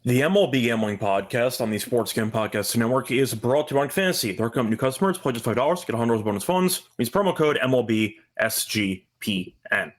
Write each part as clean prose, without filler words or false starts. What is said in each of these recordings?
The MLB Gambling Podcast on the Sports Gambling Podcast Network is brought to you by Fantasy. They're coming new customers. Play just $5, get $100 bonus funds. Means promo code MLB SGPN.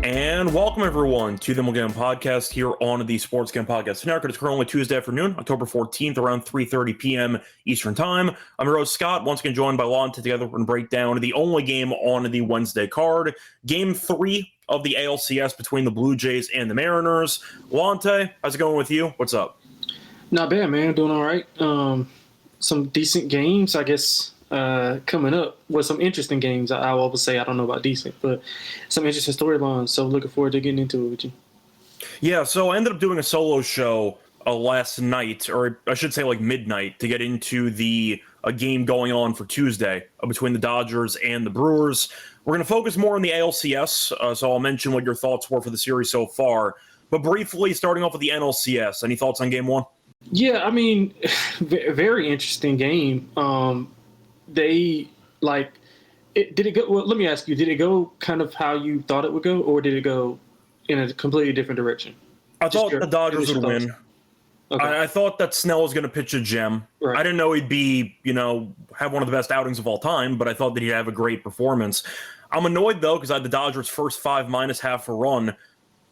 And welcome everyone to the MLB Gambling Podcast here on the Sports Gambling Podcast Network. It's currently Tuesday afternoon, October 14th, around 3:30 p.m. Eastern Time. I'm your host, Scott, once again joined by Lonte. Together we're going to break down the only game on the Wednesday card, Game 3 of the ALCS between the Blue Jays and the Mariners. Lonte, how's it going with you? What's up? Not bad, man. Doing all right. Some decent games, I guess, coming up with some interesting games. I will always say I don't know about decent, but some interesting storylines. So looking forward to getting into it with you. Yeah, so I ended up doing a solo show last night, or I should say like midnight, to get into a game going on for Tuesday between the Dodgers and the Brewers. We're going to focus more on the ALCS, so I'll mention what your thoughts were for the series so far. But briefly, starting off with the NLCS, any thoughts on Game 1? Yeah, I mean, very interesting game. Did it go? Well, let me ask you: did it go kind of how you thought it would go, or did it go in a completely different direction? I thought the Dodgers would win. Okay. I thought that Snell was going to pitch a gem. Right. I didn't know he'd be, have one of the best outings of all time, but I thought that he'd have a great performance. I'm annoyed though because I had the Dodgers first 5 minus half a run,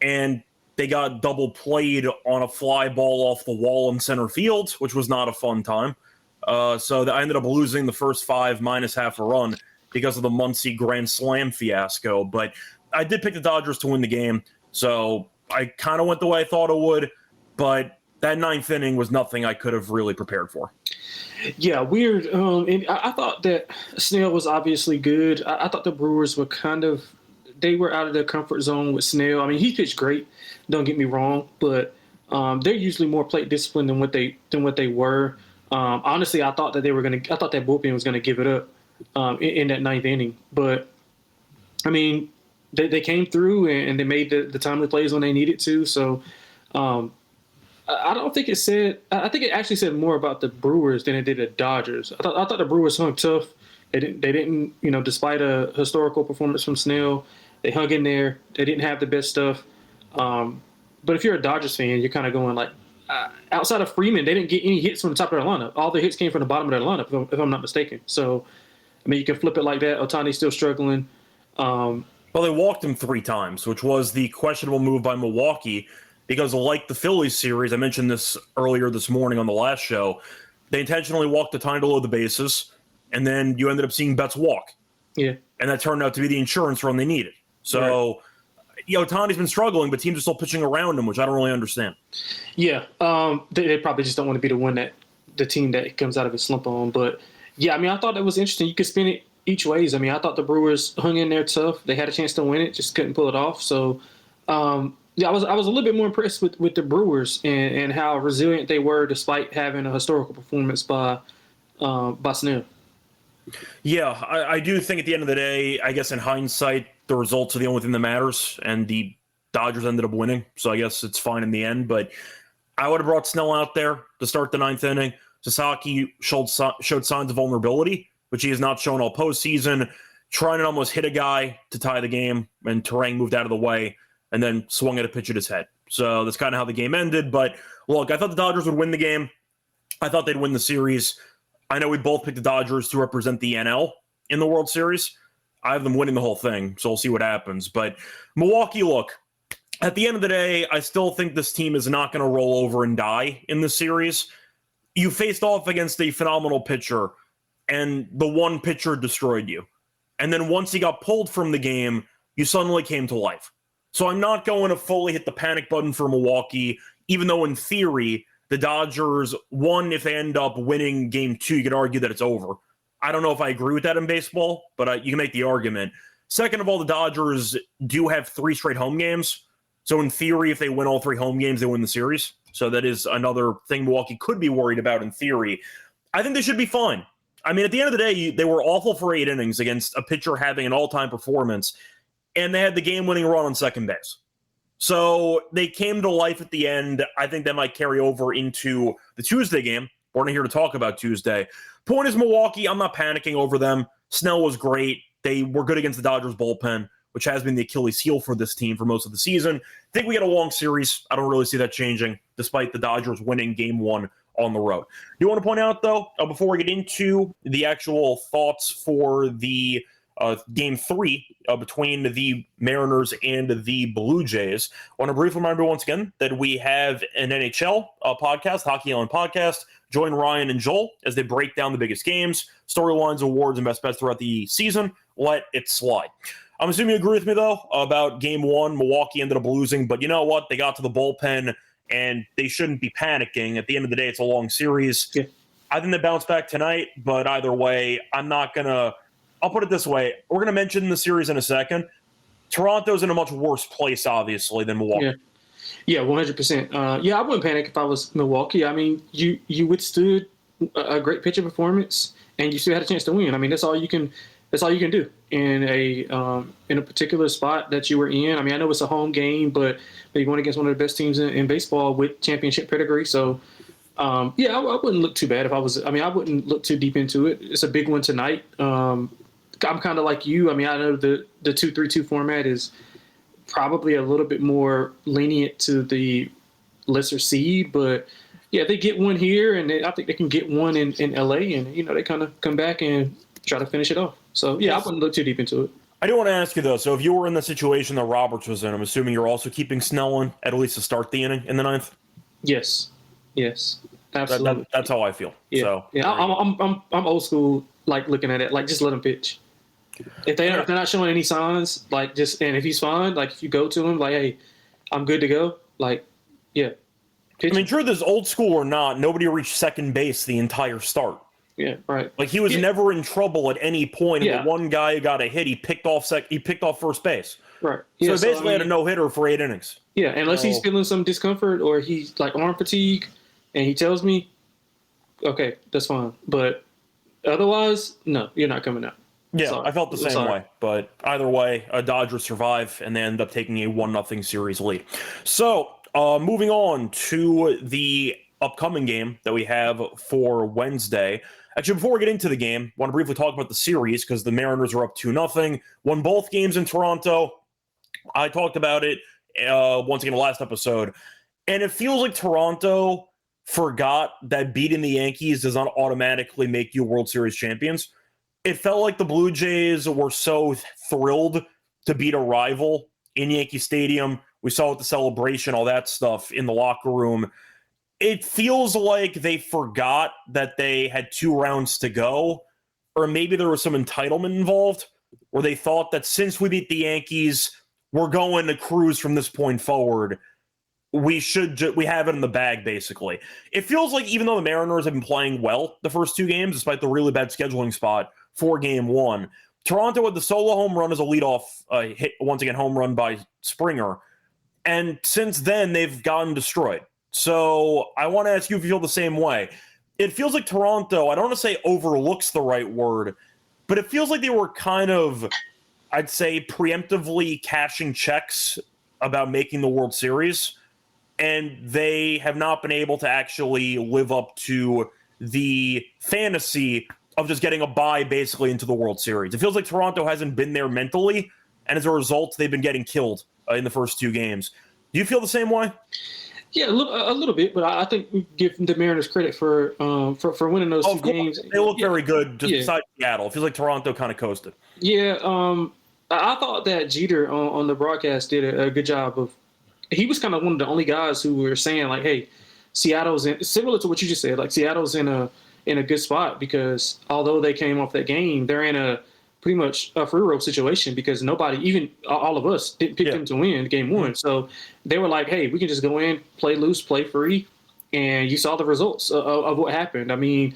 and they got double played on a fly ball off the wall in center field, which was not a fun time. So I ended up losing the first 5 minus half a run because of the Muncy Grand Slam fiasco. But I did pick the Dodgers to win the game, so I kind of went the way I thought it would. But that 9th inning was nothing I could have really prepared for. Yeah, weird. And I thought that Snell was obviously good. I thought the Brewers were they were out of their comfort zone with Snell. I mean, he pitched great. Don't get me wrong, but they're usually more plate disciplined than what they were. Honestly, I thought that bullpen was gonna give it up in that 9th inning. But I mean, they came through and they made the timely plays when they needed to. So I don't think it said. I think it actually said more about the Brewers than it did the Dodgers. I thought the Brewers hung tough. They didn't. Despite a historical performance from Snell, they hung in there. They didn't have the best stuff. But if you're a Dodgers fan, you're kind of going like, outside of Freeman, they didn't get any hits from the top of their lineup. All the hits came from the bottom of their lineup, if I'm not mistaken. So, I mean, you can flip it like that. Ohtani's still struggling. Well, they walked him 3 times, which was the questionable move by Milwaukee, because like the Phillies series, I mentioned this earlier this morning on the last show, they intentionally walked Ohtani to load the bases, and then you ended up seeing Betts walk. Yeah. And that turned out to be the insurance run they needed. So, Ohtani's been struggling, but teams are still pitching around him, which I don't really understand. Yeah. They probably just don't want to be the team that comes out of a slump on. But, yeah, I mean, I thought that was interesting. You could spin it each ways. I mean, I thought the Brewers hung in there tough. They had a chance to win it, just couldn't pull it off. So, I was a little bit more impressed with the Brewers and how resilient they were despite having a historical performance by Snell. Yeah, I do think at the end of the day, I guess in hindsight, the results are the only thing that matters, and the Dodgers ended up winning, so I guess it's fine in the end. But I would have brought Snell out there to start the 9th inning. Sasaki showed signs of vulnerability, which he has not shown all postseason, trying to almost hit a guy to tie the game, and Terang moved out of the way and then swung at a pitch at his head. So that's kind of how the game ended. But look, I thought the Dodgers would win the game. I thought they'd win the series. I know we both picked the Dodgers to represent the NL in the World Series. I have them winning the whole thing, so we'll see what happens. But Milwaukee, look, at the end of the day, I still think this team is not going to roll over and die in the series. You faced off against a phenomenal pitcher, and the one pitcher destroyed you. And then once he got pulled from the game, you suddenly came to life. So I'm not going to fully hit the panic button for Milwaukee, even though in theory, the Dodgers, one, if they end up winning Game 2, you could argue that it's over. I don't know if I agree with that in baseball, but you can make the argument. Second of all, the Dodgers do have 3 straight home games. So in theory, if they win all 3 home games, they win the series. So that is another thing Milwaukee could be worried about in theory. I think they should be fine. I mean, at the end of the day, they were awful for 8 innings against a pitcher having an all-time performance, and they had the game-winning run on second base. So they came to life at the end. I think that might carry over into the Tuesday game. We're not here to talk about Tuesday. Point is, Milwaukee, I'm not panicking over them. Snell was great. They were good against the Dodgers bullpen. which has been the Achilles heel for this team for most of the season. I think we get a long series. I don't really see that changing, despite the Dodgers winning Game 1 on the road. Do want to point out, though, before we get into the actual thoughts for the Game 3 between the Mariners and the Blue Jays, I want to briefly remind everyone once again that we have an NHL podcast, Hockey Island Podcast. Join Ryan and Joel as they break down the biggest games, storylines, awards, and best bets throughout the season. Let it slide. I'm assuming you agree with me, though, about Game 1. Milwaukee ended up losing, but you know what? They got to the bullpen, and they shouldn't be panicking. At the end of the day, it's a long series. Yeah. I think they bounce back tonight, but either way, I'm not going to – I'll put it this way. We're going to mention the series in a second. Toronto's in a much worse place, obviously, than Milwaukee. Yeah, 100%. I wouldn't panic if I was Milwaukee. I mean, you withstood a great pitching performance, and you still had a chance to win. I mean, that's all you can do in a particular spot that you were in. I mean, I know it's a home game, but you're going against one of the best teams in baseball with championship pedigree. So, I wouldn't look too bad if I was. I mean, I wouldn't look too deep into it. It's a big one tonight. I'm kind of like you. I mean, I know the 2-3-2 format is probably a little bit more lenient to the lesser seed, but yeah, they get one here, and I think they can get one in LA, and they kind of come back and try to finish it off. So yeah, I wouldn't look too deep into it. I do want to ask you though. So if you were in the situation that Roberts was in, I'm assuming you're also keeping Snell in at least to start the inning in the ninth. Yes, absolutely. That's how I feel. Yeah. So yeah, I'm old school, like looking at it, like just let him pitch. If they're not showing any signs, and if he's fine, like if you go to him, like, hey, I'm good to go, like, yeah. Pitch. I mean, truth is, old school or not, nobody reached second base the entire start. Yeah, right. Like he was never in trouble at any point. Yeah. And the one guy who got a hit, he picked off first base. Right. So he basically had a no hitter for 8 innings. Yeah, unless he's feeling some discomfort or he's like arm fatigue, and he tells me, okay, that's fine. But otherwise, no, you're not coming out. Yeah, Sorry. I felt the same way. But either way, Dodgers survive, and they end up taking a 1-0 series lead. So, moving on to the upcoming game that we have for Wednesday. Actually, before we get into the game, I want to briefly talk about the series because the Mariners are up 2-0. Won both games in Toronto. I talked about it once again in the last episode. And it feels like Toronto forgot that beating the Yankees does not automatically make you World Series champions. It felt like the Blue Jays were so thrilled to beat a rival in Yankee Stadium. We saw with the celebration, all that stuff in the locker room. It feels like they forgot that they had 2 rounds to go, or maybe there was some entitlement involved, where they thought that since we beat the Yankees, we're going to cruise from this point forward. We have it in the bag, basically. It feels like even though the Mariners have been playing well the first 2 games, despite the really bad scheduling spot for Game 1, Toronto had the solo home run as a leadoff hit, once again, home run by Springer. And since then, they've gotten destroyed. So I want to ask you if you feel the same way. It feels like Toronto, I don't want to say overlooks the right word, but it feels like they were kind of, I'd say, preemptively cashing checks about making the World Series. And they have not been able to actually live up to the fantasy of just getting a bye basically into the World Series. It feels like Toronto hasn't been there mentally, and as a result, they've been getting killed in the first 2 games. Do you feel the same way? Yeah, a little bit, but I think we give the Mariners credit for winning those 2 games. They look very good, just besides Seattle. It feels like Toronto kind of coasted. Yeah, I thought that Jeter on the broadcast did a good job of. He was kind of one of the only guys who were saying like, "Hey, Seattle's similar to what you just said. Like Seattle's in a good spot because although they came off that game, they're in a pretty much a free roll situation because nobody, even all of us, didn't pick them to win Game 1. So they were like, hey, we can just go in, play loose, play free, and you saw the results of what happened. I mean,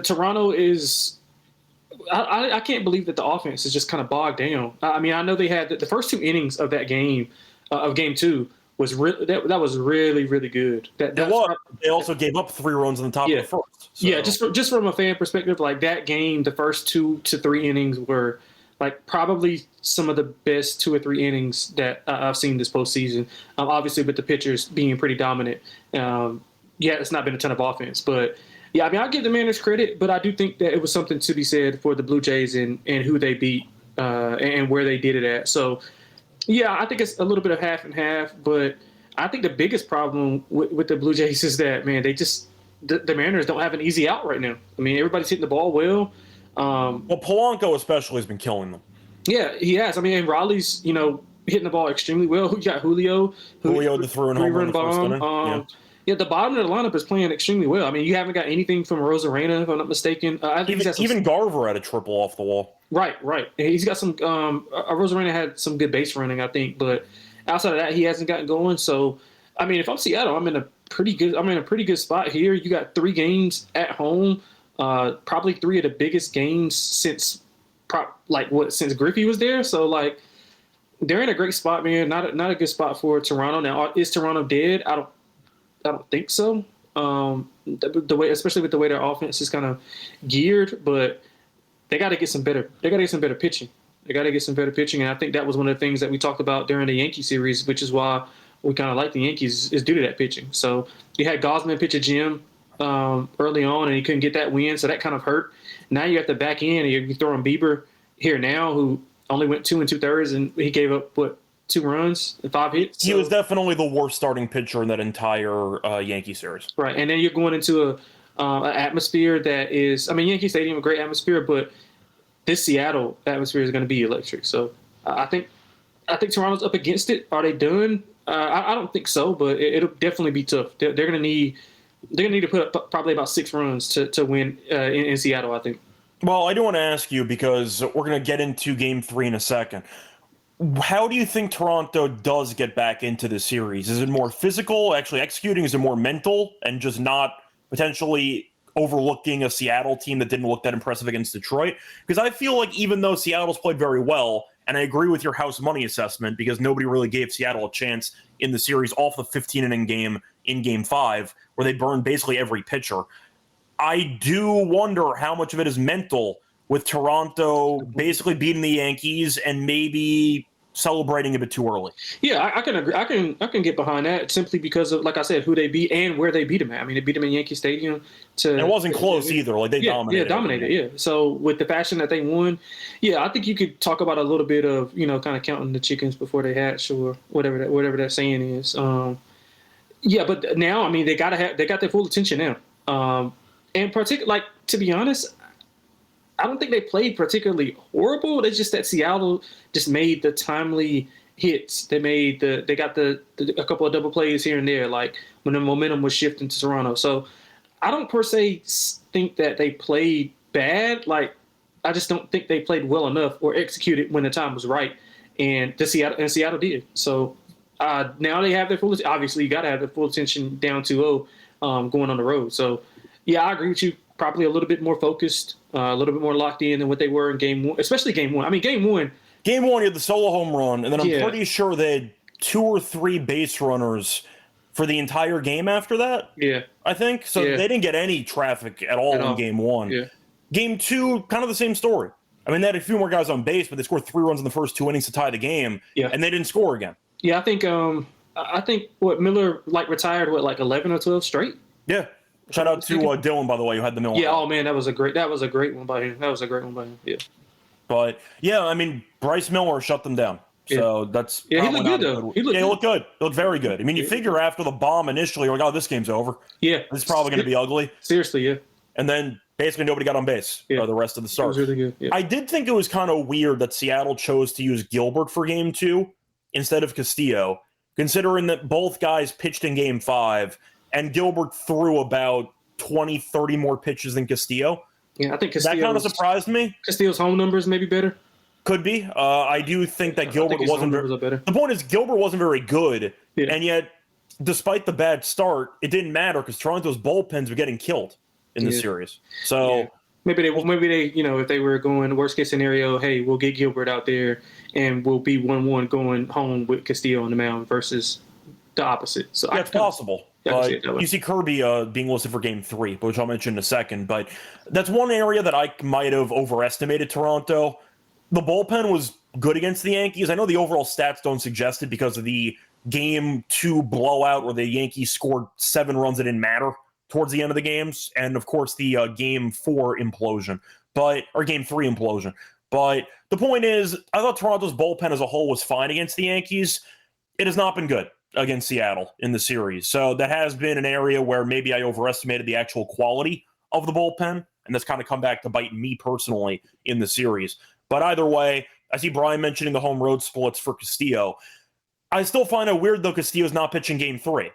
Toronto is – I can't believe that the offense is just kind of bogged down. I mean, I know they had the first 2 innings of that game, of Game 2, was that was really, really good. They also gave up 3 runs on the top of the first. So. Yeah, just from a fan perspective, like that game, the first 2 to 3 innings were like probably some of the best 2 or 3 innings that I've seen this postseason. Obviously, with the pitchers being pretty dominant. It's not been a ton of offense, but I mean, I'll give the Mariners credit, but I do think that it was something to be said for the Blue Jays and who they beat and where they did it at. So, yeah, I think it's a little bit of half and half, but I think the biggest problem with the Blue Jays is that, man, the Mariners don't have an easy out right now. I mean, everybody's hitting the ball well. Well, Polanco especially has been killing them. Yeah, he has. I mean, and Raleigh's, hitting the ball extremely well. You got Julio. The three-run bomb. Yeah, the bottom of the lineup is playing extremely well. I mean, you haven't got anything from Rosarena, if I'm not mistaken. I think even Garver had a triple off the wall. Right. He's got some. Rosarena had some good base running, I think, but outside of that, he hasn't gotten going. So, I mean, if I'm Seattle, I'm in a pretty good spot here. You got 3 games at home, probably 3 of the biggest games since Griffey was there. So, like, they're in a great spot, man. Not a good spot for Toronto. Now, is Toronto dead? I don't think so. The way, especially with the way their offense is kind of geared, but they got to get some better. They got to get some better pitching. And I think that was one of the things that we talked about during the Yankee series, which is why we kind of like the Yankees, is due to that pitching. So you had Gosman pitch a gem early on, and he couldn't get that win, so that kind of hurt. Now you got the back end, and you're throwing Bieber here now, who only went 2 2/3, and he gave up 2 runs and 5 hits. He was definitely the worst starting pitcher in that entire Yankee series. Right, and then you're going into an atmosphere that is, I mean, Yankee Stadium, a great atmosphere, but this Seattle atmosphere is going to be electric. So I think Toronto's up against it. Are they done? I don't think so, but it'll definitely be tough. They're going to need to put up probably about 6 runs to win in Seattle, I think. Well, I do want to ask you, because we're going to get into Game 3 in a second. How do you think Toronto does get back into the series? Is it more physical, actually executing? Is it more mental and just not potentially overlooking a Seattle team that didn't look that impressive against Detroit? Because I feel like even though Seattle's played very well, and I agree with your house money assessment, because nobody really gave Seattle a chance in the series off the 15-inning game in Game 5, where they burned basically every pitcher. I do wonder how much of it is mental, with Toronto basically beating the Yankees and maybe celebrating a bit too early. Yeah, I can agree. I can get behind that, simply because of, like I said, who they beat and where they beat them at. I mean, they beat them in Yankee Stadium. And it wasn't close either. Like, they dominated. Yeah, dominated. Yeah. So with the fashion that they won, yeah, I think you could talk about a little bit of, kind of counting the chickens before they hatch, or whatever that saying is. Yeah, but now, I mean, they got their full attention now. And particularly, to be honest, I don't think they played particularly horrible. It's just that Seattle just made the timely hits. They got a couple of double plays here and there, like when the momentum was shifting to Toronto. So I don't per se think that they played bad. Like, I just don't think they played well enough or executed when the time was right. And Seattle did. So now they have their full. Obviously, you got to have their full attention down 2-0 going on the road. So yeah, I agree with you. Probably a little bit more focused, a little bit more locked in than what they were in Game 1, especially Game 1. I mean, Game 1, you had the solo home run, and then I'm pretty sure they had 2 or 3 base runners for the entire game after that. Yeah. I think. So they didn't get any traffic at all in Game 1. Yeah. Game 2, kind of the same story. I mean, they had a few more guys on base, but they scored 3 runs in the first 2 innings to tie the game, and they didn't score again. Yeah, I think Miller retired 11 or 12 straight. Yeah. Shout out to Dylan, by the way, who had the Miller. Yeah, oh man, that was a great one by him. Yeah. But yeah, I mean, Bryce Miller shut them down. So that's he looked good though. He looked good. He looked very good. I mean, you figure after the bomb initially, you're like, oh, this game's over. Yeah, it's probably going to be ugly. Seriously, yeah. And then basically nobody got on base the rest of the start. It was really good. Yeah. I did think it was kind of weird that Seattle chose to use Gilbert for Game 2 instead of Castillo, considering that both guys pitched in Game 5. And Gilbert threw about 20, 30 more pitches than Castillo. Yeah, I think Castillo. That kind of surprised me. Castillo's home numbers maybe better. Could be. I do think that Gilbert wasn't very better. The point is, Gilbert wasn't very good, and yet, despite the bad start, it didn't matter because Toronto's bullpens were getting killed in the series. So maybe they, if they were going worst case scenario, hey, we'll get Gilbert out there and we'll be 1-1 going home with Castillo on the mound versus the opposite. So that's possible. You see Kirby being listed for Game 3, which I'll mention in a second. But that's one area that I might have overestimated Toronto. The bullpen was good against the Yankees. I know the overall stats don't suggest it because of the Game 2 blowout where the Yankees scored 7 runs that didn't matter towards the end of the games. And, of course, the Game 4 implosion. Or Game 3 implosion. But the point is, I thought Toronto's bullpen as a whole was fine against the Yankees. It has not been good against Seattle in the series. So that has been an area where maybe I overestimated the actual quality of the bullpen, and that's kind of come back to bite me personally in the series. But either way, I see Brian mentioning the home road splits for Castillo. I still find it weird, though, Castillo's not pitching game 3.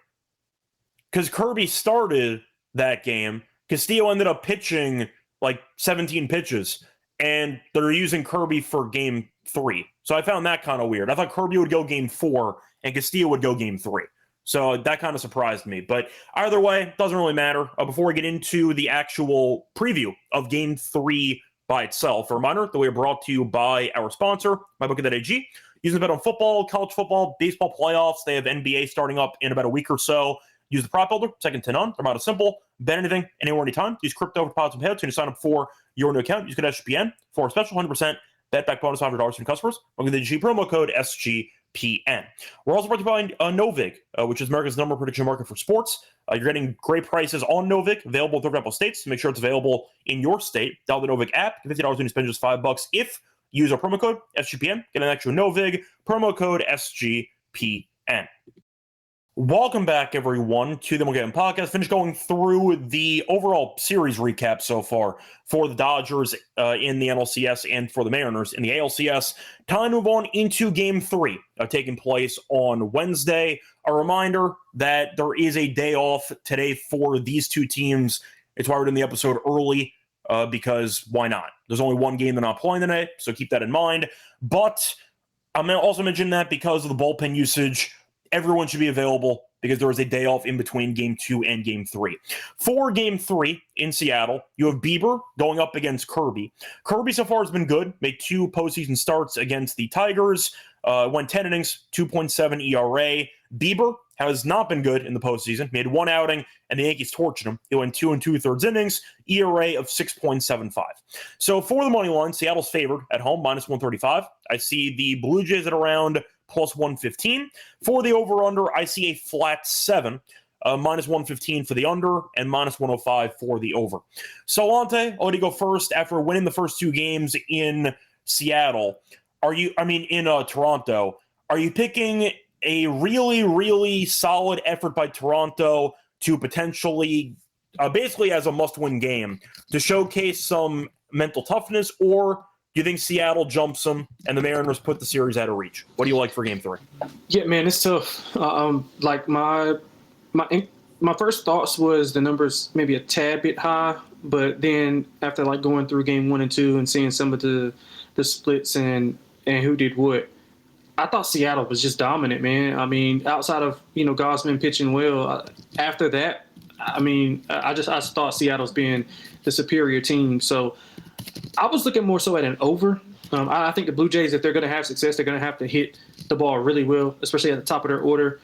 Because Kirby started that game. Castillo ended up pitching like 17 pitches, and they're using Kirby for game 3. So I found that kind of weird. I thought Kirby would go game 4, and Castillo would go game 3. So that kind of surprised me. But either way, doesn't really matter. Before we get into the actual preview of game 3 by itself, a reminder that we are brought to you by our sponsor, MyBookie.ag. Using the bet on football, college football, baseball playoffs. They have NBA starting up in about a week or so. Use the prop builder, second to none. They're about as simple. Bet anything, anywhere, anytime. Use crypto for deposits and payouts. You can sign up for your new account. Use code SGPN for a special 100% bet back bonus $500 from customers. Look at the G promo code SGPN. We're also brought to you by Novig, which is America's number prediction market for sports. You're getting great prices on Novig, available in 30 states. So make sure it's available in your state. Download the Novig app. Get $50 when you spend just $5 if you use our promo code SGPN. Get an extra Novig promo code SGPN. Welcome back, everyone, to the MLB Gambling Podcast. Finished going through the overall series recap so far for the Dodgers in the NLCS and for the Mariners in the ALCS. Time to move on into Game 3, taking place on Wednesday. A reminder that there is a day off today for these two teams. It's why we're doing the episode early, because why not? There's only one game they're not playing today, so keep that in mind. But I'm going to also mention that because of the bullpen usage, everyone should be available because there is a day off in between Game 2 and Game 3. For Game 3 in Seattle, you have Bieber going up against Kirby. Kirby so far has been good, made 2 postseason starts against the Tigers, went 10 innings, 2.7 ERA. Bieber has not been good in the postseason, made 1 outing, and the Yankees torched him. He went 2 2/3 innings, ERA of 6.75. So for the money line, Seattle's favored at home, minus 135. I see the Blue Jays at around plus 115. For the over-under, I see a flat 7, minus 115 for the under, and minus 105 for the over. So, Lonte, I'll let you go first. After winning the first 2 games in Seattle, in Toronto, are you picking a really, really solid effort by Toronto to potentially, basically as a must-win game, to showcase some mental toughness, or do you think Seattle jumps them and the Mariners put the series out of reach? What do you like for Game 3? Yeah, man, it's tough. Like my first thoughts was the numbers maybe a tad bit high, but then after like going through Game 1 and 2 and seeing some of the splits and who did what, I thought Seattle was just dominant, man. I mean, outside of Gosman pitching well, after that, I thought Seattle's being the superior team. So I was looking more so at an over. I think the Blue Jays, if they're going to have success, they're going to have to hit the ball really well, especially at the top of their order.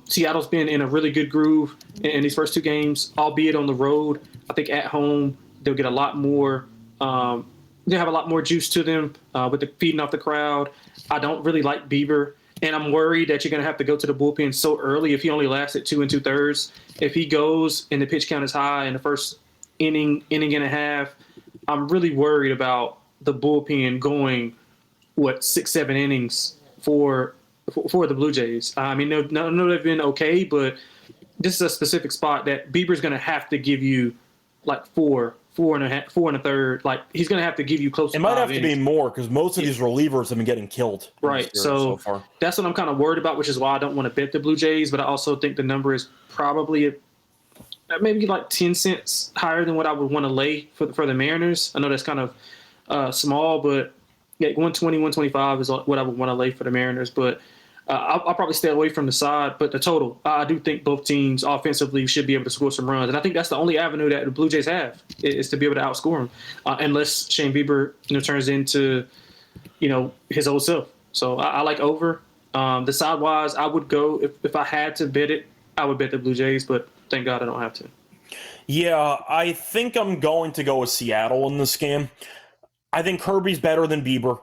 Seattle's been in a really good groove in these first 2 games, albeit on the road. I think at home they'll get a lot more. They'll have a lot more juice to them with the feeding off the crowd. I don't really like Bieber, and I'm worried that you're going to have to go to the bullpen so early if he only lasted 2 2/3. If he goes and the pitch count is high in the first inning and a half, I'm really worried about the bullpen going, 6-7 innings for the Blue Jays. I mean, no, they've been okay, but this is a specific spot that Bieber's going to have to give you like 4 1/3. Like he's going to have to give you close to 5 innings. It might have to be more because most of these relievers have been getting killed. Right. So far. That's what I'm kind of worried about, which is why I don't want to bet the Blue Jays. But I also think the number is probably maybe like 10 cents higher than what I would want to lay for the Mariners. I know that's kind of small, but yeah, 120, 125 is what I would want to lay for the Mariners. But I'll probably stay away from the side. But the total, I do think both teams offensively should be able to score some runs. And I think that's the only avenue that the Blue Jays have is to be able to outscore them, unless Shane Bieber turns into his old self. So I like over. The side-wise, I would go, if I had to bet it, I would bet the Blue Jays, but thank God I don't have to. Yeah, I think I'm going to go with Seattle in this game. I think Kirby's better than Bieber.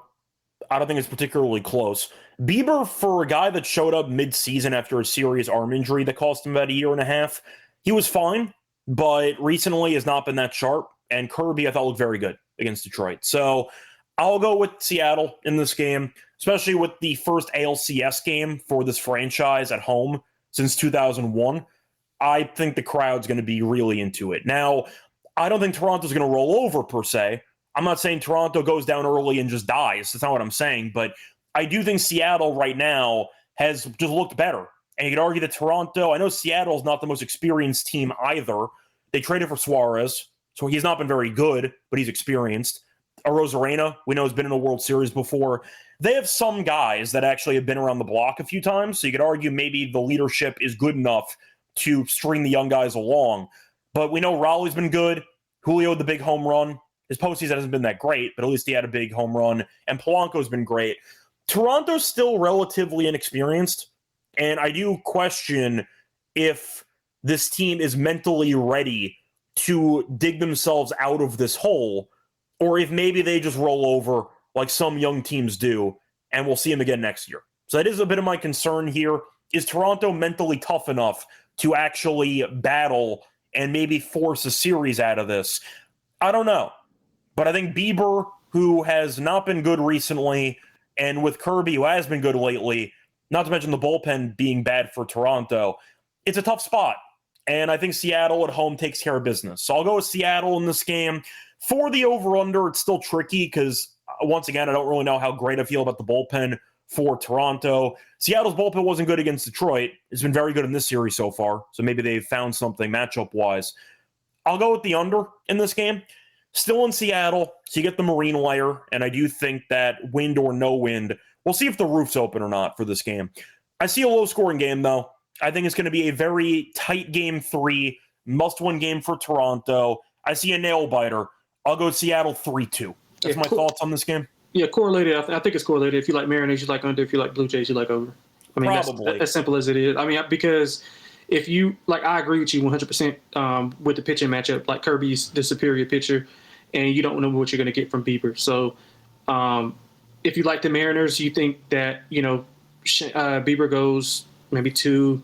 I don't think it's particularly close. Bieber, for a guy that showed up mid-season after a serious arm injury that cost him about 1.5 years, he was fine, but recently has not been that sharp. And Kirby, I thought, looked very good against Detroit. So I'll go with Seattle in this game, especially with the first ALCS game for this franchise at home since 2001. I think the crowd's going to be really into it. Now, I don't think Toronto's going to roll over per se. I'm not saying Toronto goes down early and just dies. That's not what I'm saying. But I do think Seattle right now has just looked better. And you could argue that Toronto, I know Seattle's not the most experienced team either. They traded for Suarez, so he's not been very good, but he's experienced. Arozarena, we know, has been in a World Series before. They have some guys that actually have been around the block a few times, so you could argue maybe the leadership is good enough to string the young guys along. But we know Raleigh's been good. Julio had the big home run. His postseason hasn't been that great, but at least he had a big home run. And Polanco's been great. Toronto's still relatively inexperienced, and I do question if this team is mentally ready to dig themselves out of this hole, or if maybe they just roll over like some young teams do, and we'll see them again next year. So that is a bit of my concern here. Is Toronto mentally tough enough to actually battle and maybe force a series out of this? I don't know. But I think Bieber, who has not been good recently, and with Kirby, who has been good lately, not to mention the bullpen being bad for Toronto, it's a tough spot. And I think Seattle at home takes care of business. So I'll go with Seattle in this game. For the over-under, it's still tricky because, once again, I don't really know how great I feel about the bullpen for Toronto. Seattle's bullpen wasn't good against Detroit. It's been very good in this series so far, so maybe they've found something matchup-wise. I'll go with the under in this game. Still in Seattle, so you get the marine layer, and I do think that wind or no wind, we'll see if the roof's open or not for this game. I see a low-scoring game, though. I think it's going to be a very tight game 3, must-win game for Toronto. I see a nail-biter. I'll go Seattle 3-2. That's my thoughts on this game. Yeah, correlated. I think it's correlated. If you like Mariners, you like under. If you like Blue Jays, you like over. I mean, Probably. That's as simple as it is. I mean, because if you – I agree with you 100% with the pitching matchup. Like, Kirby's the superior pitcher, and you don't know what you're going to get from Bieber. So, if you like the Mariners, you think that, Bieber goes maybe 2-3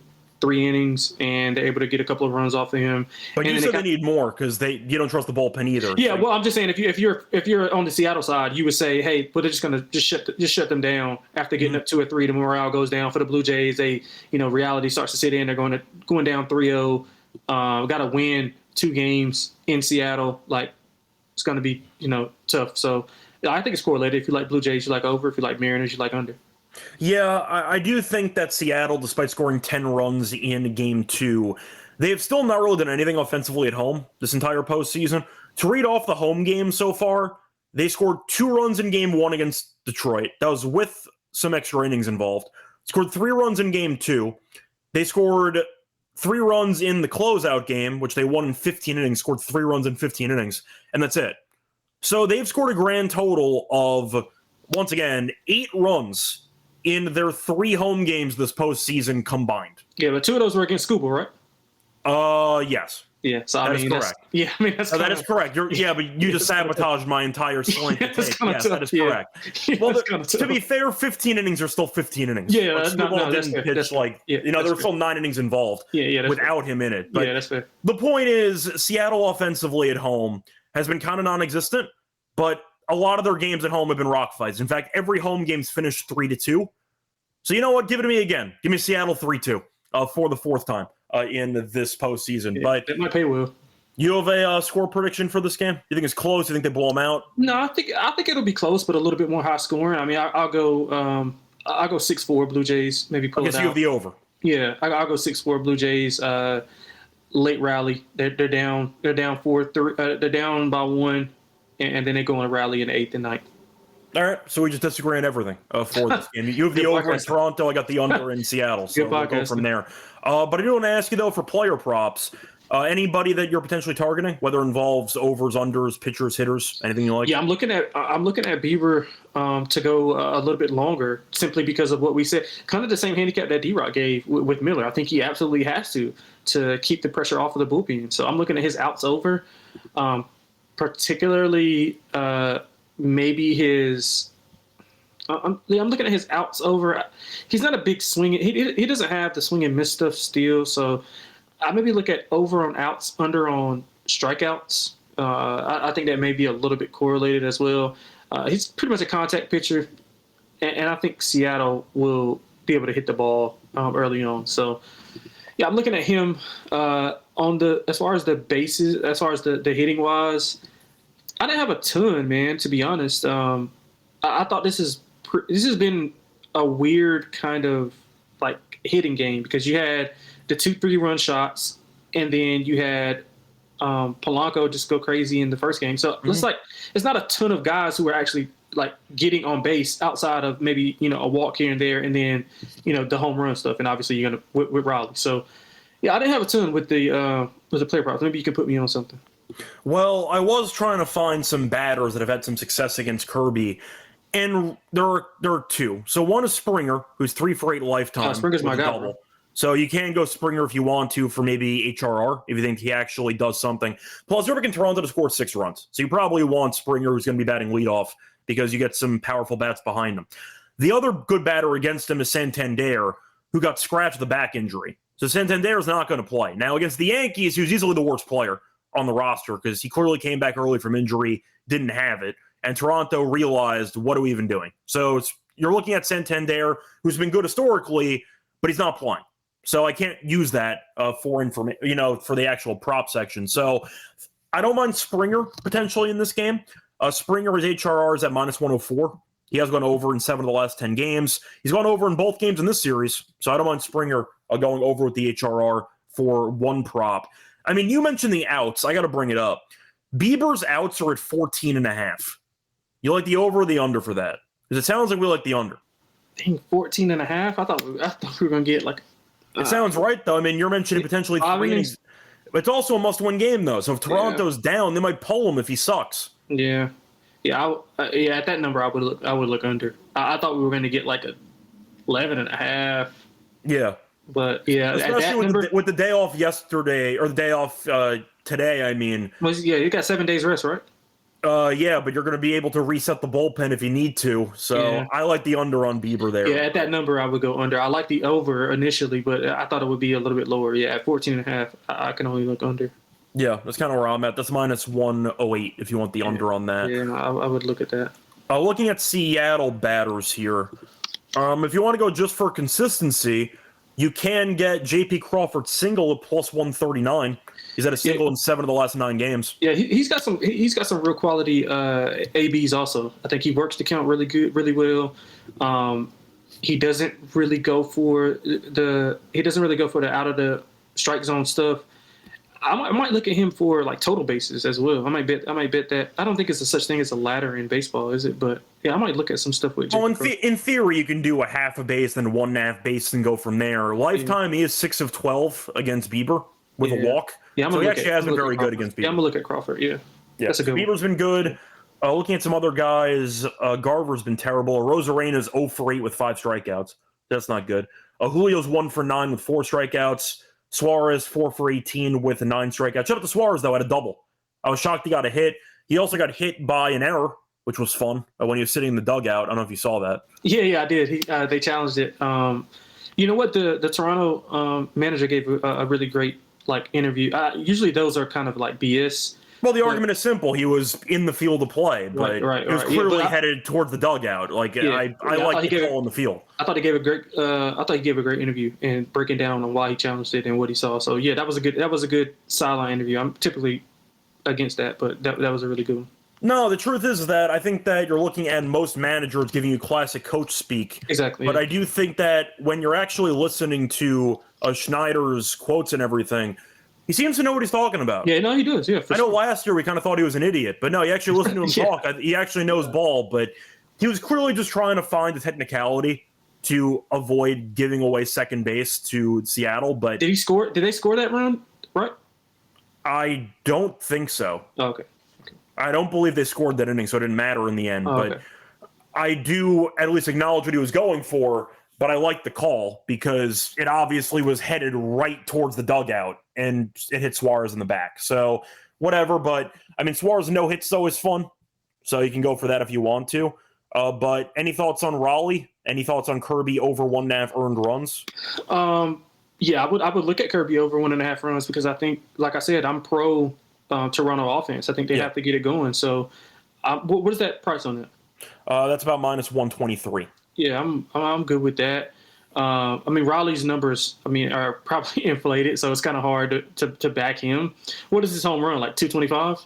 innings, and they're able to get a couple of runs off of him. But you said they need more because you don't trust the bullpen either. Yeah, well, I'm just saying if you're on the Seattle side, you would say, hey, but they're just gonna shut them down after getting up 2 or 3. The morale goes down for the Blue Jays. They reality starts to sit in. They're going down 3-0. Got to win 2 games in Seattle. Like, it's going to be tough. So I think it's correlated. If you like Blue Jays, you like over. If you like Mariners, you like under. Yeah, I do think that Seattle, despite scoring 10 runs in Game 2, they have still not really done anything offensively at home this entire postseason. To read off the home game so far, they scored 2 runs in Game 1 against Detroit. That was with some extra innings involved. Scored 3 runs in Game 2. They scored 3 runs in the closeout game, which they won in 15 innings, scored 3 runs in 15 innings, and that's it. So they've scored a grand total of, once again, 8 runs in their 3 home games this postseason combined. Yeah, but 2 of those were against Scuba, right? Yes. Yeah, so that is correct. That is correct. But you just sabotaged my entire slant to take. Yes, that is correct. Yeah, well, to be fair, 15 innings are still 15 innings. Yeah, that's didn't pitch there were still 9 innings involved. Without him in it. But yeah, that's fair. The point is, Seattle offensively at home has been kind of non-existent, but a lot of their games at home have been rock fights. In fact, every home game's finished 3-2. So you know what? Give it to me again. Give me Seattle 3-2 for the 4th time in this postseason. Yeah, but it might pay well. You have a score prediction for this game? You think it's close? You think they blow them out? No, I think it'll be close, but a little bit more high scoring. I mean, I'll go 6-4 Blue Jays. Maybe pull it out. You have the over. Yeah, I'll go 6-4 Blue Jays. Late rally. They're down 4-3. They're down by 1. And then they go on a rally in the 8th and 9th. All right, so we just disagree on everything for this game. You have the over in Toronto. I got the under in Seattle. So we'll go from there. But I do want to ask you, though, for player props, anybody that you're potentially targeting, whether it involves overs, unders, pitchers, hitters, anything you like? Yeah, I'm looking at Bieber to go a little bit longer, simply because of what we said. Kind of the same handicap that D-Rock gave with Miller. I think he absolutely has to keep the pressure off of the bullpen. So I'm looking at his outs over. Particularly, maybe his. I'm looking at his outs over. He's not a big swing. He doesn't have the swing and miss stuff still. So I maybe look at over on outs, under on strikeouts. I think that may be a little bit correlated as well. He's pretty much a contact pitcher, and I think Seattle will be able to hit the ball early on. So, yeah, I'm looking at him as far as the bases, as far as the hitting wise. I didn't have a ton, man, to be honest. I thought this has been a weird kind of like hitting game because you had the 2-3 run shots, and then you had Polanco just go crazy in the first game. So it's not a ton of guys who are actually like getting on base outside of maybe a walk here and there, and then the home run stuff, and obviously you're gonna with Raleigh. So yeah, I didn't have a ton with the player props. Maybe you can put me on something. Well, I was trying to find some batters that have had some success against Kirby, and there are two. So one is Springer, who's 3 for 8 lifetime. Springer's my guy. Bro. So you can go Springer if you want to for maybe HRR, if you think he actually does something. Plus, you're looking Toronto to score 6 runs. So you probably want Springer, who's going to be batting leadoff, because you get some powerful bats behind him. The other good batter against him is Santander, who got scratched with a back injury. So Santander is not going to play. Now, against the Yankees, he was easily the worst player on the roster because he clearly came back early from injury, didn't have it, and Toronto realized, what are we even doing? So you're looking at Santander, who's been good historically, but he's not playing. So I can't use that for the actual prop section. So I don't mind Springer potentially in this game. Springer, his HRR is at -104. He has gone over in 7 of the last 10 games. He's gone over in both games in this series. So I don't mind Springer going over with the HRR for one prop. I mean, you mentioned the outs. I got to bring it up. Bieber's outs are at 14.5. You like the over or the under for that? Because it sounds like we like the under. Dang, 14.5? I thought we were going to get like... It sounds right, though. I mean, you're mentioning potentially 3 innings. It's also a must-win game, though. So if Toronto's down, they might pull him if he sucks. Yeah. Yeah, at that number, I would look under. I thought we were going to get like a 11.5. Yeah. But yeah, especially with the day off yesterday or the day off today. I mean, you got 7 days rest, right? Yeah, but you're going to be able to reset the bullpen if you need to. So I like the under on Bieber there. Yeah, at that number, I would go under. I like the over initially, but I thought it would be a little bit lower. Yeah, at 14.5, I can only look under. Yeah, that's kind of where I'm at. That's -108 if you want the under on that. Yeah, I would look at that. Looking at Seattle batters here, if you want to go just for consistency, you can get J.P. Crawford single at +139. He's had a single in 7 of the last 9 games. Yeah, he's got some real quality ABs also. I think he works the count really well. He doesn't really go for the out of the strike zone stuff. I might look at him for like total bases as well. I might bet that. I don't think it's a such thing as a ladder in baseball, is it? But yeah, I might look at some stuff with. Well, in theory, you can do a half a base, then 1.5 base, and go from there. Lifetime, he is 6 of 12 against Bieber with a walk. Yeah, so he actually has been very good against Bieber. Yeah, I'm gonna look at Crawford. Yeah, that's a good one. Bieber's been good. Looking at some other guys, Garver's been terrible. Rosarena's 0 for 8 with 5 strikeouts. That's not good. Julio's 1 for 9 with 4 strikeouts. Suarez 4 for 18 with a 9 strikeouts. Shout out to Suarez, though, at a double. I was shocked he got a hit. He also got hit by an error, which was fun when he was sitting in the dugout. I don't know if you saw that. Yeah, I did. They challenged it. You know what? The Toronto manager gave a really great interview. Usually those are kind of like BS. Well, the argument is simple. He was in the field to play, but he was clearly headed towards the dugout. I like the call in the field. I thought he gave a great interview and breaking down on why he challenged it and what he saw. So yeah, that was a good sideline interview. I'm typically against that, but that was a really good one. No, the truth is that I think that you're looking at most managers giving you classic coach speak. Exactly. But I do think that when you're actually listening to Schneider's quotes and everything, he seems to know what he's talking about. Yeah, no, he does. Yeah, I know last year we kind of thought he was an idiot, but no, you actually listen to him talk. He actually knows ball, but he was clearly just trying to find a technicality to avoid giving away second base to Seattle. But did he score? Did they score that round? Right? I don't think so. Oh, okay. I don't believe they scored that inning, so it didn't matter in the end. Okay. But I do at least acknowledge what he was going for. But I like the call because it obviously was headed right towards the dugout and it hit Suarez in the back. So whatever. But I mean, Suarez no hits though is fun. So you can go for that if you want to. But any thoughts on Raleigh? Any thoughts on Kirby over 1.5 earned runs? Yeah, I would look at Kirby over 1.5 runs because I think, like I said, I'm pro Toronto offense. I think they have to get it going. So what is that price on that? That's about minus 123. Yeah, I'm good with that. I mean, Raleigh's numbers, are probably inflated, so it's kind of hard to back him. What is his home run, like 225?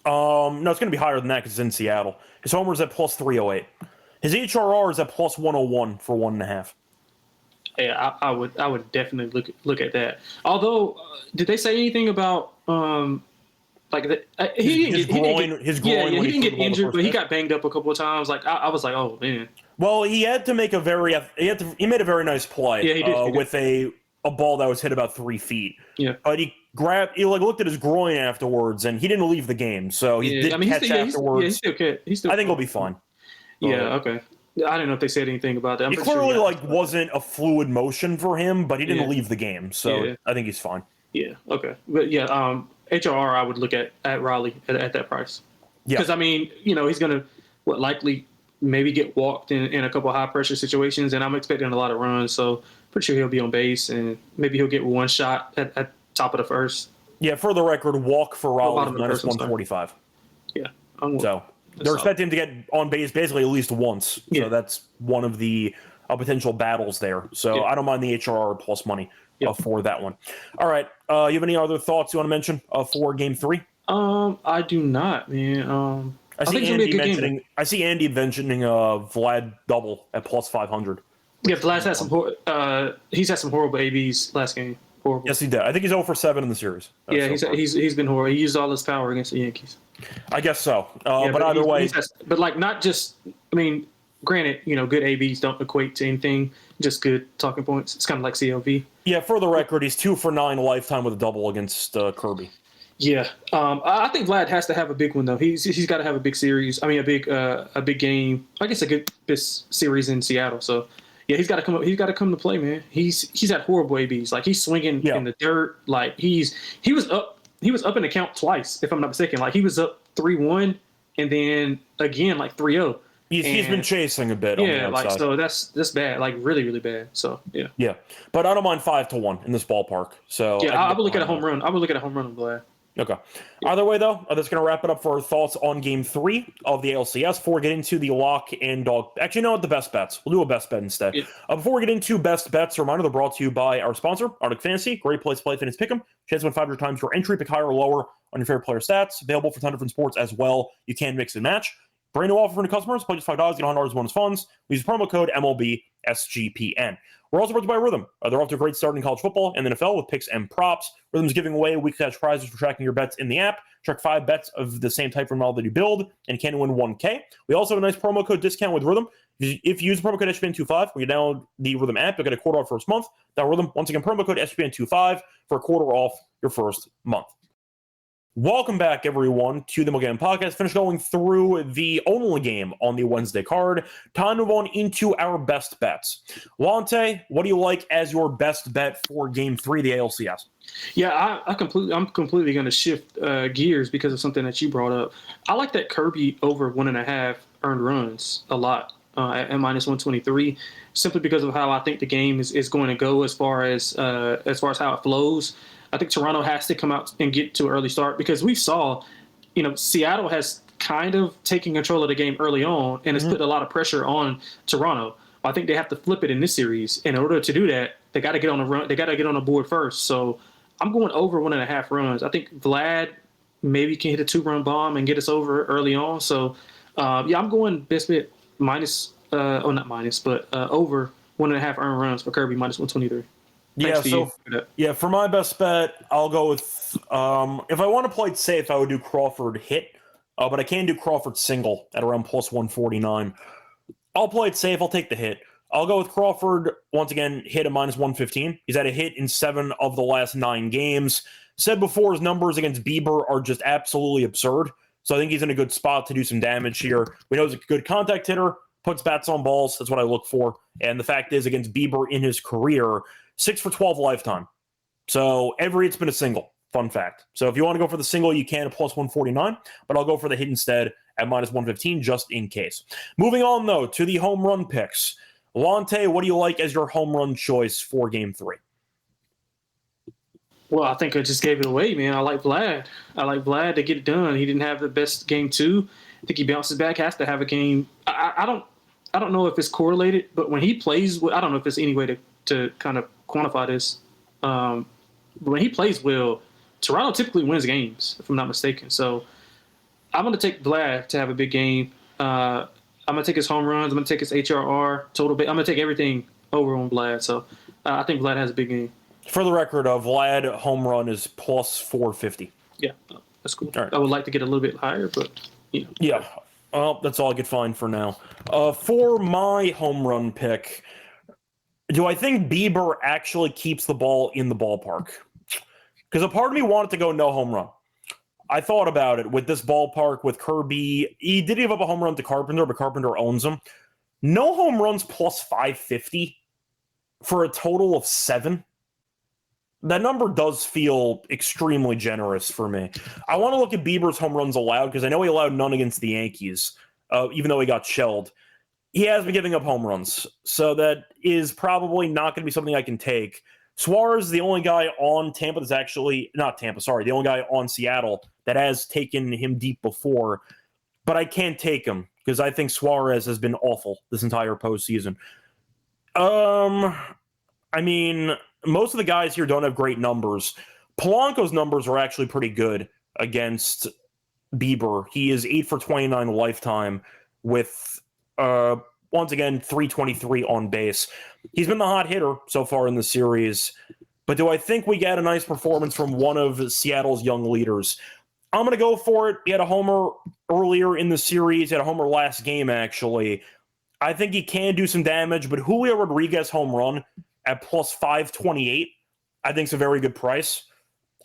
No, it's going to be higher than that because it's in Seattle. His homer's at plus 308. His HRR is at plus 101 for 1.5. Yeah, I would definitely look at that. Although, did they say anything about his groin? He didn't get injured, but he got banged up a couple of times. Like I was like, oh man. Well, he had to make he made a very nice play. Yeah, he did. With a ball that was hit about 3 feet. Yeah, but he looked at his groin afterwards, and he didn't leave the game. So he did catch afterwards. He's still I think he'll be fine. Yeah. Okay. I didn't know if they said anything about that. It clearly wasn't a fluid motion for him, but he didn't leave the game, so I think he's fine. Yeah. Okay. But yeah, HRR I would look at Raleigh at that price. Yeah. Because he's gonna likely maybe get walked in a couple of high pressure situations, and I'm expecting a lot of runs, so pretty sure he'll be on base, and maybe he'll get one shot at top of the first. Yeah. For the record, walk for Raleigh minus 145. Yeah. They're expecting him to get on base basically at least once. So that's one of the potential battles there. So I don't mind the HRR plus money for that one. All right. You have any other thoughts you want to mention for Game 3? I do not, man. I see Andy mentioning Vlad double at plus 500. Yeah, Vlad's had some horrible ABs last game. Horrible. Yes, he did. I think he's 0 for 7 in the series. He's been horrible. He used all his power against the Yankees. I guess so. But either way, not just. I mean, granted, good ABs don't equate to anything. Just good talking points. It's kind of like CLV. Yeah. For the record, he's 2 for 9 lifetime with a double against Kirby. Yeah, I think Vlad has to have a big one though. He's got to have a big series. I mean, a big game. I guess a good series in Seattle. So. Yeah, he's got to come up. He's got to come to play, man. He's had horrible ABs. Like he's swinging in the dirt. Like he was up in the count twice, if I'm not mistaken. Like he was up 3-1, and then again like 3-0. He's been chasing a bit. Yeah, on the outside. So that's bad. Like really, really bad. So yeah. Yeah, but I don't mind 5-1 in this ballpark. So yeah, I would look at a home run. I would look at a home run. I'm glad. Okay. Either way, though, that's going to wrap it up for our thoughts on Game 3 of the ALCS. Before we get into the lock and dog... Actually, no, the best bets. We'll do a best bet instead. Yeah. Before we get into best bets, a reminder, they're brought to you by our sponsor, Arctic Fantasy. Great place to play Fantasy Pick'em. Chance to win 500 times your entry, pick higher or lower on your favorite player stats. Available for 10 different sports as well. You can mix and match. Brand new offer for new customers. Play just $5, get $100 bonus funds. We use promo code MLB SGPN. We're also brought to you by Rhythm. They're off to a great start in college football and the NFL with picks and props. Rhythm's giving away weekly cash prizes for tracking your bets in the app. Track 5 bets of the same type from all that you build, and you can win $1K. We also have a nice promo code discount with Rhythm. If you use the promo code SGPN25, when you download the Rhythm app, you'll get a quarter off first month. Now, Rhythm, once again, promo code SGPN25 for a quarter off your first month. Welcome back, everyone, to the MLB Gambling Podcast. Finished going through the only game on the Wednesday card. Time to move on into our best bets. Lonte, what do you like as your best bet for Game 3 of the ALCS? Yeah, I'm completely going to shift gears because of something that you brought up. I like that Kirby over 1.5 earned runs a lot at minus 123, simply because of how I think the game is going to go as far as how it flows. I think Toronto has to come out and get to an early start because we saw, Seattle has kind of taken control of the game early on and has put a lot of pressure on Toronto. I think they have to flip it in this series. In order to do that, they got to get on a run. They got to get on the board first. So I'm going over 1.5 runs. I think Vlad maybe can hit a 2-run bomb and get us over early on. So I'm going best bet minus, not minus, but over 1.5 earned runs for Kirby minus 123. For my best bet, I'll go with if I want to play it safe, I would do Crawford hit, but I can do Crawford single at around plus 149. I'll play it safe. I'll take the hit. I'll go with Crawford once again, hit at minus 115. He's had a hit in 7 of the last 9 games. Said before, his numbers against Bieber are just absolutely absurd. So I think he's in a good spot to do some damage here. We know he's a good contact hitter, puts bats on balls. That's what I look for. And the fact is, against Bieber in his career, 6 for 12 lifetime. So every hit's been a single. Fun fact. So if you want to go for the single, you can at plus 149, but I'll go for the hit instead at minus 115 just in case. Moving on, though, to the home run picks. Lonte, what do you like as your home run choice for Game 3? Well, I think I just gave it away, man. I like Vlad to get it done. He didn't have the best Game 2. I think he bounces back, has to have a game I don't know if it's correlated, but when he plays, I don't know if there's any way to kind of quantify this. But when he plays well, Toronto typically wins games, if I'm not mistaken. So I'm going to take Vlad to have a big game. I'm going to take his home runs. I'm going to take his HRR total. I'm going to take everything over on Vlad. So I think Vlad has a big game. For the record, Vlad home run is plus 450. Yeah, that's cool. Right. I would like to get a little bit higher, but Yeah, well, that's all I could find for now. For my home run pick, do I think Bieber actually keeps the ball in the ballpark? Because a part of me wanted to go no home run. I thought about it with this ballpark, with Kirby. He did give up a home run to Carpenter, but Carpenter owns him. No home runs plus 550 for a total of 7. That number does feel extremely generous for me. I want to look at Bieber's home runs allowed because I know he allowed none against the Yankees, even though he got shelled. He has been giving up home runs, so that is probably not going to be something I can take. Suarez is the only guy on Tampa that's actually, not Tampa, sorry, the only guy on Seattle that has taken him deep before, but I can't take him because I think Suarez has been awful this entire postseason. I mean, most of the guys here don't have great numbers. Polanco's numbers are actually pretty good against Bieber. He is 8 for 29 lifetime with, once again, 323 on base. He's been the hot hitter so far in the series. But do I think we get a nice performance from one of Seattle's young leaders? I'm going to go for it. He had a homer earlier in the series. He had a homer last game, actually. I think he can do some damage, but Julio Rodriguez home run at plus 528, I think is a very good price.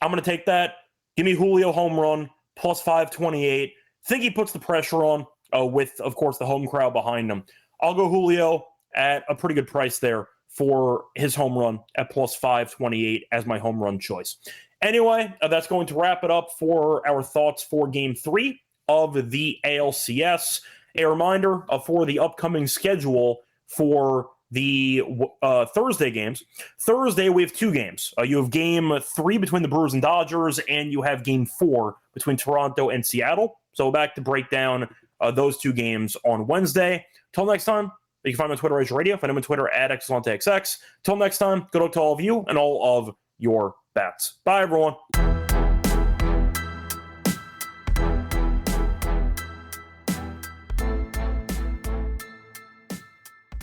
I'm going to take that. Give me Julio home run, plus 528. Think he puts the pressure on with, of course, the home crowd behind him. I'll go Julio at a pretty good price there for his home run at plus 528 as my home run choice. Anyway, that's going to wrap it up for our thoughts for Game 3 of the ALCS. A reminder for the upcoming schedule for the Thursday games. Thursday, we have 2 games. You have Game 3 between the Brewers and Dodgers, and you have Game 4 between Toronto and Seattle. So we're back to break down those 2 games on Wednesday. Till next time, you can find me on Twitter as Radio. Find him on Twitter at XLonteXX. Till next time, good luck to all of you and all of your bets. Bye, everyone.